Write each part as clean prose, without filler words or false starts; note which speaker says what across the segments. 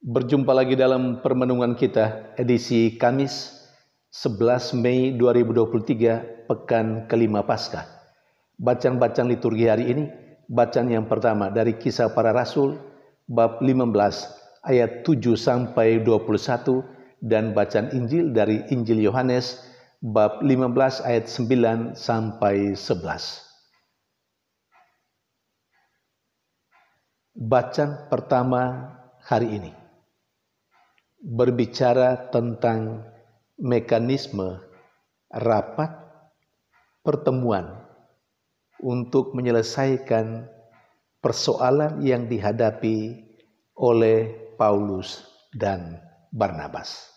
Speaker 1: Berjumpa lagi dalam permenungan kita edisi Kamis 11 Mei 2023 pekan kelima Paskah. Bacaan-bacaan liturgi hari ini, bacaan yang pertama dari Kisah Para Rasul bab 15 ayat 7 sampai 21 dan bacaan Injil dari Injil Yohanes bab 15 ayat 9 sampai 11. Bacaan pertama hari ini berbicara tentang mekanisme rapat pertemuan untuk menyelesaikan persoalan yang dihadapi oleh Paulus dan Barnabas.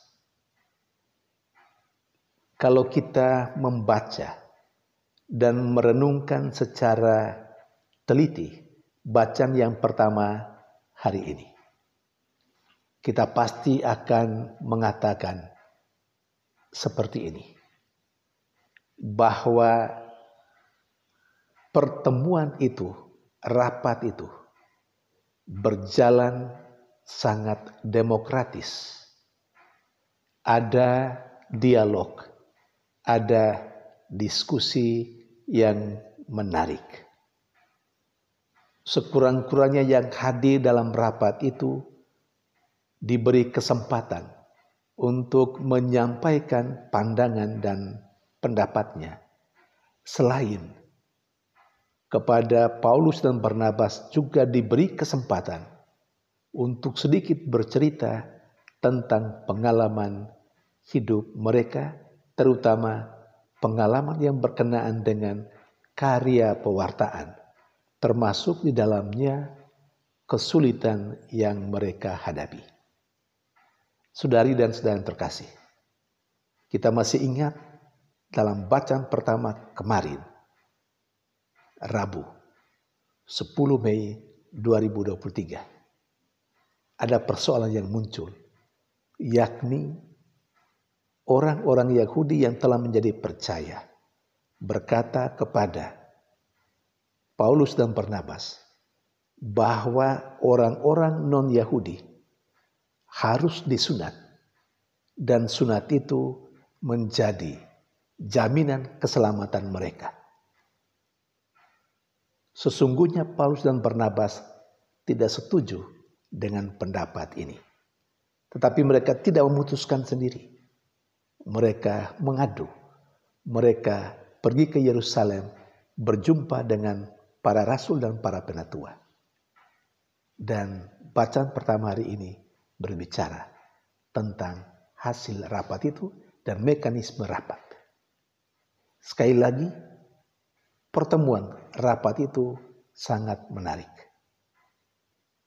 Speaker 1: Kalau kita membaca dan merenungkan secara teliti bacaan yang pertama hari ini, kita pasti akan mengatakan seperti ini, bahwa pertemuan itu, rapat itu berjalan sangat demokratis. Ada dialog, ada diskusi yang menarik. Sekurang-kurangnya yang hadir dalam rapat itu diberi kesempatan untuk menyampaikan pandangan dan pendapatnya. Selain kepada Paulus dan Barnabas juga diberi kesempatan untuk sedikit bercerita tentang pengalaman hidup mereka, terutama pengalaman yang berkenaan dengan karya pewartaan, termasuk di dalamnya kesulitan yang mereka hadapi. Saudari dan saudara yang terkasih, kita masih ingat dalam bacaan pertama kemarin, Rabu 10 Mei 2023, ada persoalan yang muncul, yakni orang-orang Yahudi yang telah menjadi percaya berkata kepada Paulus dan Barnabas bahwa orang-orang non-Yahudi harus disunat, dan sunat itu menjadi jaminan keselamatan mereka. Sesungguhnya Paulus dan Barnabas tidak setuju dengan pendapat ini, tetapi mereka tidak memutuskan sendiri. Mereka mengadu, mereka pergi ke Yerusalem berjumpa dengan para rasul dan para penatua. Dan bacaan pertama hari ini berbicara tentang hasil rapat itu dan mekanisme rapat. Sekali lagi, pertemuan rapat itu sangat menarik.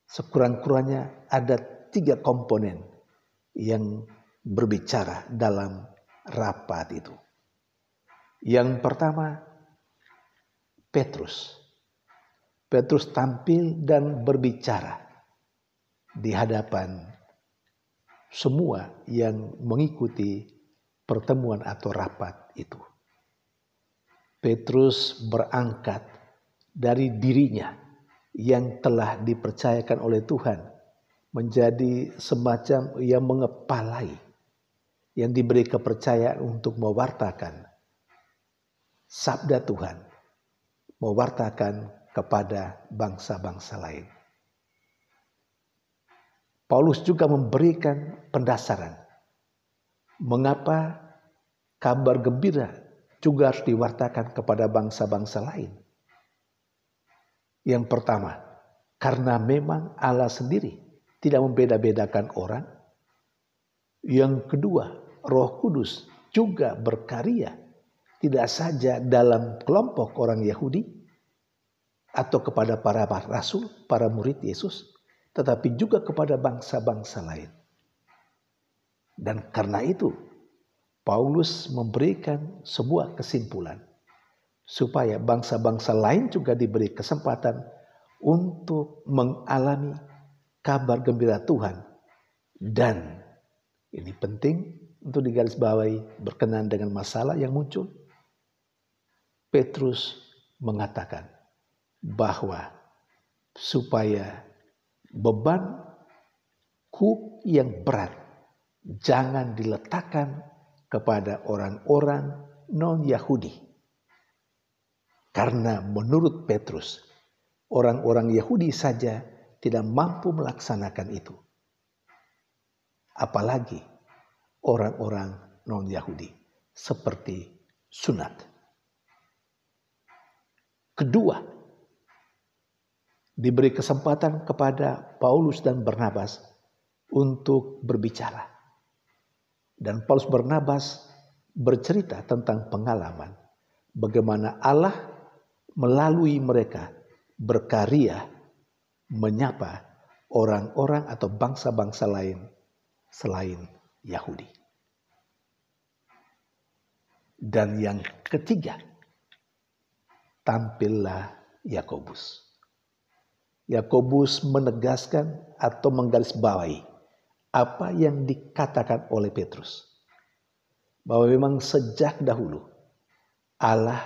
Speaker 1: Sekurang-kurangnya ada 3 komponen yang berbicara dalam rapat itu. Yang pertama, Petrus. Petrus tampil dan berbicara di hadapan semua yang mengikuti pertemuan atau rapat itu. Petrus berangkat dari dirinya yang telah dipercayakan oleh Tuhan menjadi semacam yang mengepalai, yang diberi kepercayaan untuk mewartakan sabda Tuhan, mewartakan kepada bangsa-bangsa lain. Paulus juga memberikan pendasaran mengapa kabar gembira juga harus diwartakan kepada bangsa-bangsa lain. Yang pertama, karena memang Allah sendiri tidak membeda-bedakan orang. Yang kedua, Roh Kudus juga berkarya tidak saja dalam kelompok orang Yahudi atau kepada para rasul, para murid Yesus, tetapi juga kepada bangsa-bangsa lain. Dan karena itu, Paulus memberikan sebuah kesimpulan supaya bangsa-bangsa lain juga diberi kesempatan untuk mengalami kabar gembira Tuhan. Dan ini penting untuk digarisbawahi berkenaan dengan masalah yang muncul. Petrus mengatakan bahwa supaya beban Huk yang berat jangan diletakkan kepada orang-orang non-Yahudi. Karena menurut Petrus, orang-orang Yahudi saja tidak mampu melaksanakan itu. Apalagi orang-orang non-Yahudi seperti sunat. Kedua, diberi kesempatan kepada Paulus dan Barnabas untuk berbicara. Dan Paulus Barnabas bercerita tentang pengalaman bagaimana Allah melalui mereka berkarya menyapa orang-orang atau bangsa-bangsa lain selain Yahudi. Dan yang ketiga, tampillah Yakobus. Yakobus menegaskan atau menggarisbawahi apa yang dikatakan oleh Petrus. Bahwa memang sejak dahulu Allah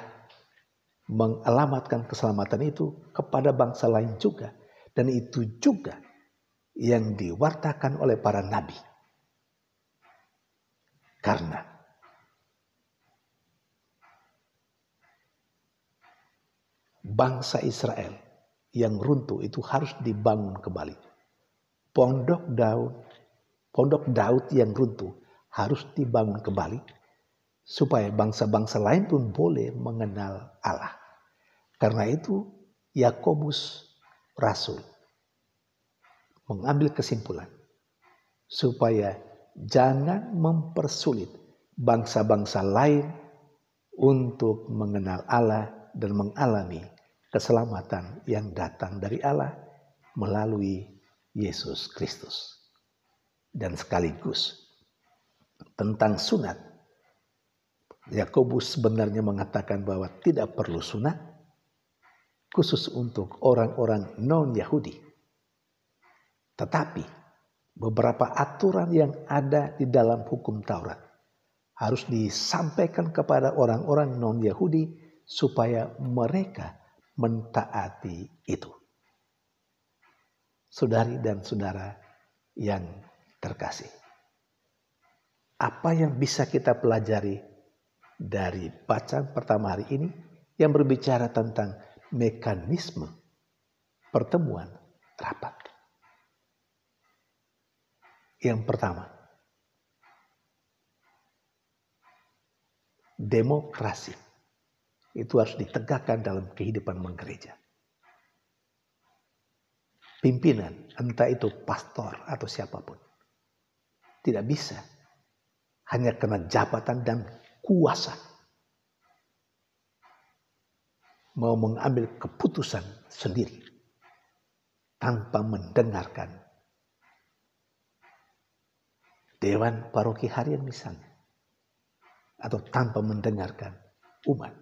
Speaker 1: mengalamatkan keselamatan itu kepada bangsa lain juga. Dan itu juga yang diwartakan oleh para nabi. Karena bangsa Israel yang runtuh itu harus dibangun kembali. Pondok Daud yang runtuh harus dibangun kembali supaya bangsa-bangsa lain pun boleh mengenal Allah. Karena itu Yakobus Rasul mengambil kesimpulan supaya jangan mempersulit bangsa-bangsa lain untuk mengenal Allah dan mengalami keselamatan yang datang dari Allah melalui Yesus Kristus. Dan sekaligus tentang sunat, Yakobus sebenarnya mengatakan bahwa tidak perlu sunat khusus untuk orang-orang non-Yahudi. Tetapi beberapa aturan yang ada di dalam hukum Taurat harus disampaikan kepada orang-orang non-Yahudi supaya mereka mentaati itu. Saudari dan saudara yang terkasih, apa yang bisa kita pelajari dari bacaan pertama hari ini yang berbicara tentang mekanisme pertemuan rapat? Yang pertama, demokrasi itu harus ditegakkan dalam kehidupan menggereja. Pimpinan, entah itu pastor atau siapapun, tidak bisa hanya karena jabatan dan kuasa mau mengambil keputusan sendiri tanpa mendengarkan dewan paroki harian misalnya, atau tanpa mendengarkan umat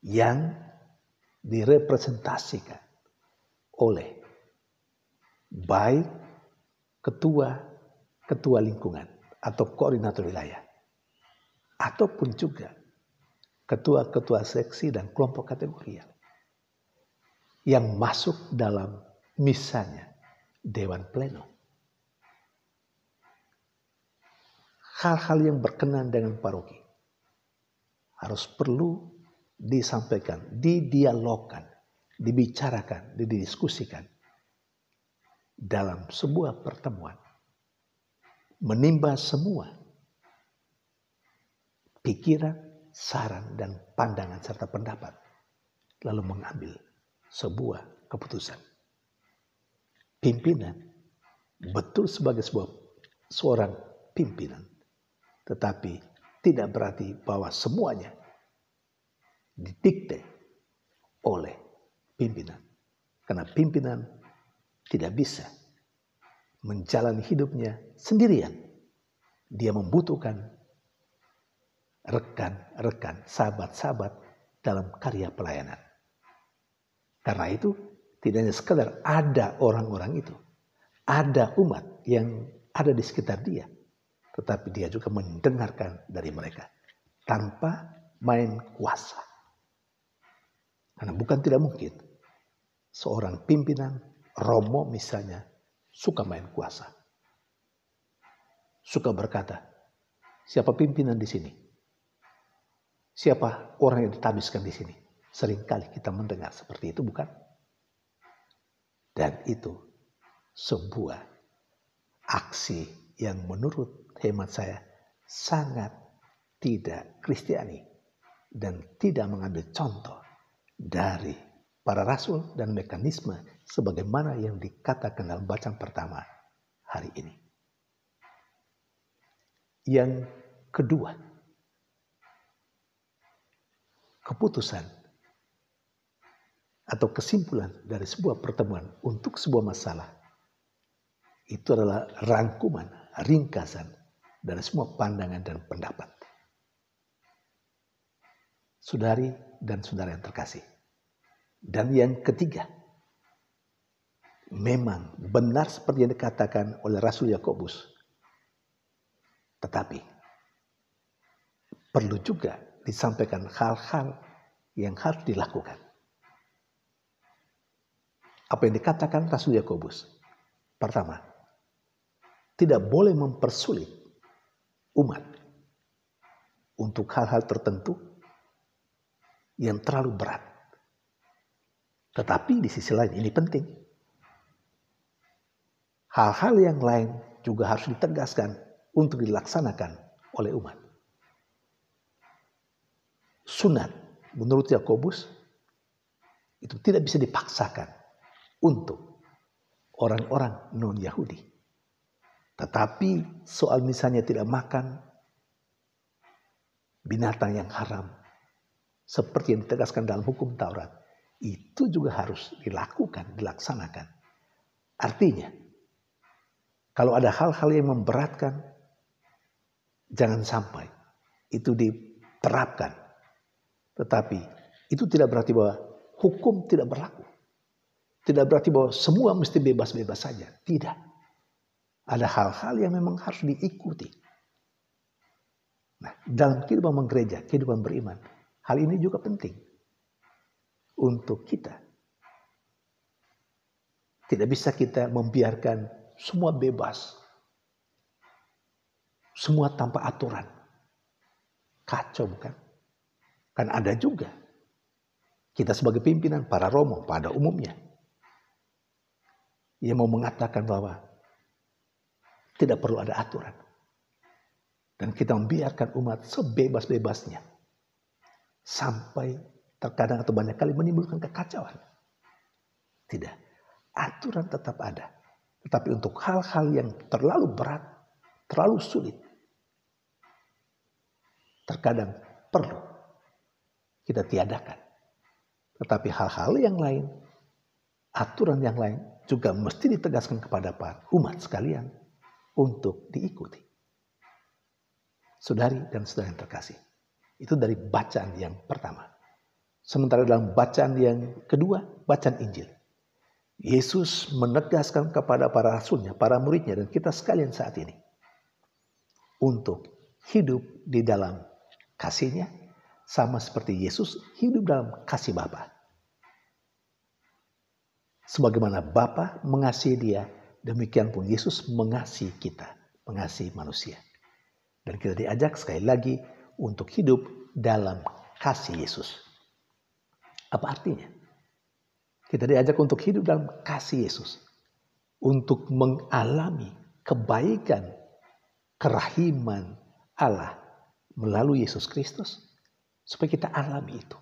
Speaker 1: yang direpresentasikan oleh baik ketua lingkungan atau koordinator wilayah, ataupun juga ketua-ketua seksi dan kelompok kategorial yang masuk dalam misalnya dewan pleno. Hal-hal yang berkenan dengan paroki harus perlu disampaikan, didialogkan, dibicarakan, didiskusikan dalam sebuah pertemuan. Menimba semua pikiran, saran, dan pandangan serta pendapat, lalu mengambil sebuah keputusan. Pimpinan betul sebagai seorang pimpinan, tetapi tidak berarti bahwa semuanya didikte oleh pimpinan. Karena pimpinan tidak bisa menjalani hidupnya sendirian. Dia membutuhkan rekan-rekan, sahabat-sahabat dalam karya pelayanan. Karena itu tidak hanya sekedar ada orang-orang itu, ada umat yang ada di sekitar dia, tetapi dia juga mendengarkan dari mereka tanpa main kuasa. Karena bukan tidak mungkin seorang pimpinan, romo misalnya, suka main kuasa. suka berkata, siapa pimpinan di sini? Siapa orang yang ditabiskan di sini? Seringkali kita mendengar seperti itu, bukan? Dan itu sebuah aksi yang menurut hemat saya sangat tidak Kristiani dan tidak mengambil contoh dari para rasul dan mekanisme sebagaimana yang dikatakan dalam bacaan pertama hari ini. Yang kedua, keputusan atau kesimpulan dari sebuah pertemuan untuk sebuah masalah itu adalah rangkuman, ringkasan dari semua pandangan dan pendapat. Saudari dan saudara yang terkasih. Dan yang ketiga, memang benar seperti yang dikatakan oleh Rasul Yakobus. Tetapi perlu juga disampaikan hal-hal yang harus dilakukan. Apa yang dikatakan Rasul Yakobus? Pertama, tidak boleh mempersulit umat untuk hal-hal tertentu yang terlalu berat. Tetapi di sisi lain ini penting. Hal-hal yang lain juga harus ditegaskan untuk dilaksanakan oleh umat. Sunat menurut Yakobus itu tidak bisa dipaksakan untuk orang-orang non-Yahudi. Tetapi soal misalnya tidak makan binatang yang haram, seperti yang ditegaskan dalam hukum Taurat, itu juga harus dilakukan, dilaksanakan. Artinya, kalau ada hal-hal yang memberatkan, jangan sampai itu diterapkan. Tetapi itu tidak berarti bahwa hukum tidak berlaku. Tidak berarti bahwa semua mesti bebas-bebas saja. Tidak. Ada hal-hal yang memang harus diikuti. Nah, dalam kehidupan gereja, kehidupan beriman, hal ini juga penting untuk kita. Tidak bisa kita membiarkan semua bebas. Semua tanpa aturan. Kacau, bukan? Kan ada juga. Kita sebagai pimpinan, para romo pada umumnya, yang mau mengatakan bahwa tidak perlu ada aturan. Dan kita membiarkan umat sebebas-bebasnya. Sampai terkadang atau banyak kali menimbulkan kekacauan. Tidak. Aturan tetap ada. Tetapi untuk hal-hal yang terlalu berat, terlalu sulit, terkadang perlu kita tiadakan. Tetapi hal-hal yang lain, aturan yang lain juga mesti ditegaskan kepada umat sekalian untuk diikuti. Saudari dan saudara yang terkasih, itu dari bacaan yang pertama. Sementara dalam bacaan yang kedua, bacaan Injil, Yesus menegaskan kepada para rasulnya, para muridnya, dan kita sekalian saat ini untuk hidup di dalam kasih-Nya, sama seperti Yesus hidup dalam kasih Bapa. Sebagaimana Bapa mengasihi Dia, demikian pun Yesus mengasihi kita, mengasihi manusia. Dan kita diajak sekali lagi untuk hidup dalam kasih Yesus. Apa artinya? Kita diajak untuk hidup dalam kasih Yesus. Untuk mengalami kebaikan, kerahiman Allah melalui Yesus Kristus. Supaya kita alami itu.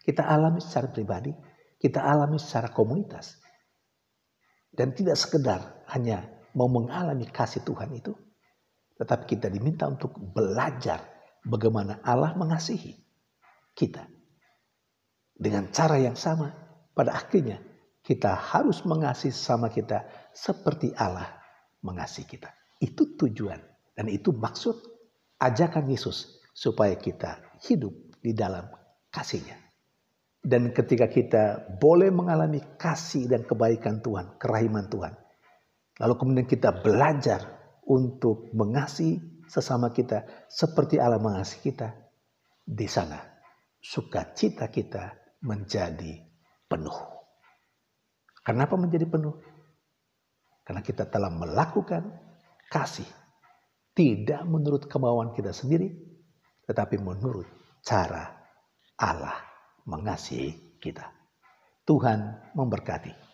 Speaker 1: Kita alami secara pribadi. Kita alami secara komunitas. Dan tidak sekedar hanya mau mengalami kasih Tuhan itu. Tetapi kita diminta untuk belajar bagaimana Allah mengasihi kita. Dengan cara yang sama, pada akhirnya kita harus mengasihi sama kita seperti Allah mengasihi kita. Itu tujuan dan itu maksud ajakan Yesus supaya kita hidup di dalam kasih-Nya. Dan ketika kita boleh mengalami kasih dan kebaikan Tuhan, kerahiman Tuhan, lalu kemudian kita belajar untuk mengasihi sesama kita seperti Allah mengasihi kita, di sana sukacita kita menjadi penuh. Kenapa menjadi penuh? Karena kita telah melakukan kasih Tidak menurut kemauan kita sendiri, tetapi menurut cara Allah mengasihi kita. Tuhan memberkati.